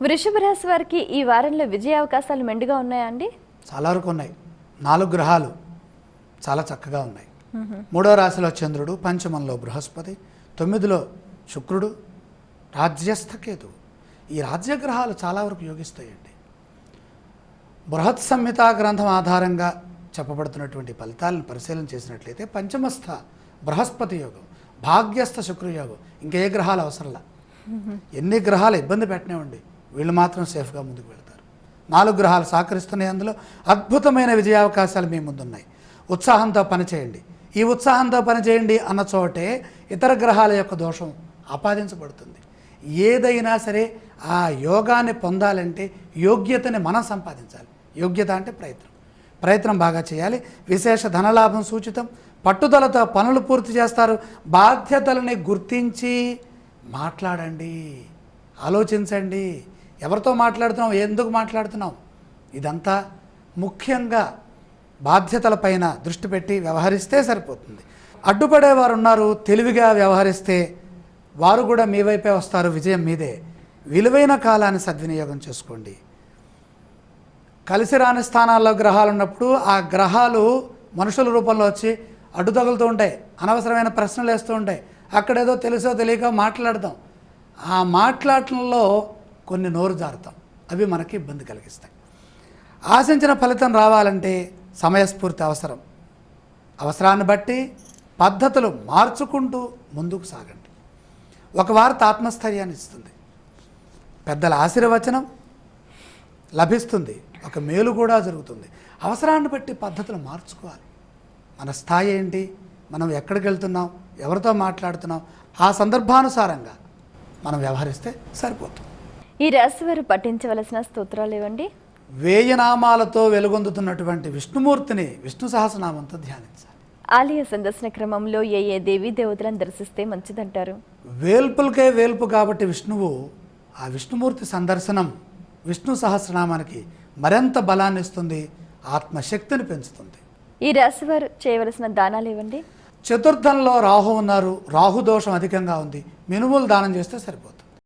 వృషభ రాశి వారికి ఈ వారంలో విజయ అవకాశాలు మెండుగా ఉన్నాయా అండి? చాలా వరకు ఉన్నాయి. 4 గ్రహాలు చాలా చక్కగా ఉన్నాయి. 3వ రాశిలో చంద్రుడు, పంచమంలో బృహస్పతి, 9లో శుక్రుడు, రాజ్యస్థ కేతువు. ఈ రాజ్యగ్రహాలు చాలా వరకు యోగిస్తాయండి. బృహత్ సంహితా గ్రంథం ఆధారంగా చెప్పబడుతున్నటువంటి ఫలితాలను పరిశీలన చేసినట్లయితే పంచమస్థ బృహస్పతి యోగం, భాగ్యస్థ శుక్రయోగం, ఇంకే గ్రహాలు అవసరంలా. ఎన్ని గ్రహాలు ఇబ్బంది పెట్టనివ్వండి, వీళ్ళు మాత్రం సేఫ్గా ముందుకు వెళ్తారు. 4 గ్రహాలు సహకరిస్తున్నాయి. అందులో అద్భుతమైన విజయావకాశాలు మీ ముందున్నాయి. ఉత్సాహంతో పనిచేయండి. ఈ ఉత్సాహంతో పనిచేయండి అన్న చోటే ఇతర గ్రహాల యొక్క దోషం ఆపాదించబడుతుంది. ఏదైనా సరే ఆ యోగాన్ని పొందాలంటే యోగ్యతని మనం సంపాదించాలి. యోగ్యత అంటే ప్రయత్నం బాగా చేయాలి. విశేష ధనలాభం సూచితం. పట్టుదలతో పనులు పూర్తి చేస్తారు. బాధ్యతలని గుర్తించి మాట్లాడండి, ఆలోచించండి. ఎవరితో మాట్లాడుతున్నాం, ఎందుకు మాట్లాడుతున్నాం, ఇదంతా ముఖ్యంగా బాధ్యతలపైన దృష్టి పెట్టి వ్యవహరిస్తే సరిపోతుంది. అడ్డుపడేవారు ఉన్నారు, తెలివిగా వ్యవహరిస్తే వారు కూడా మీ వైపే వస్తారు. విజయం మీదే. విలువైన కాలాన్ని సద్వినియోగం చేసుకోండి. కలిసి రాని స్థానాల్లో గ్రహాలు ఉన్నప్పుడు ఆ గ్రహాలు మనుషుల రూపంలో వచ్చి అడ్డు తగులుతూ ఉంటాయి, అనవసరమైన ప్రశ్నలు వేస్తూ ఉంటాయి. అక్కడేదో తెలుసో తెలియక మాట్లాడతాం. ఆ మాట్లాడటంలో కొన్ని నోరు జారుతాం, అవి మనకి ఇబ్బంది కలిగిస్తాయి. ఆశించిన ఫలితం రావాలంటే సమయస్ఫూర్తి అవసరం. అవసరాన్ని బట్టి పద్ధతులు మార్చుకుంటూ ముందుకు సాగండి. ఒక వార్త ఆత్మస్థైర్యాన్ని ఇస్తుంది, పెద్దల ఆశీర్వచనం లభిస్తుంది, ఒక మేలు కూడా జరుగుతుంది. అవసరాన్ని బట్టి పద్ధతులు మార్చుకోవాలి. మన స్థాయి ఏంటి, మనం ఎక్కడికి వెళ్తున్నాం, ఎవరితో మాట్లాడుతున్నాం, ఆ సందర్భానుసారంగా మనం వ్యవహరిస్తే సరిపోతుంది. ఈ రాశి వారు పఠించవలసిన స్తోత్రాలు ఇవ్వండి. 1000 నామాలతో వెలుగొందుతున్నటువంటి విష్ణుమూర్తిని విష్ణు సహస్రనామంతో ధ్యానించాలి. ఆలయ సందర్శన క్రమంలో ఏ దేవీ దేవతలను దర్శిస్తే మంచిదంటారు? వేల్పులకే వేల్పు కాబట్టి విష్ణువు, ఆ విష్ణుమూర్తి సందర్శనం విష్ణు సహస్రనామానికి మరింత బలాన్ని ఇస్తుంది, ఆత్మశక్తిని పెంచుతుంది. ఈ రాశి వారు చేయవలసిన దానాలు ఇవ్వండి. చతుర్థంలో రాహు ఉన్నారు, రాహు దోషం అధికంగా ఉంది. మినుములు దానం చేస్తే సరిపోతుంది.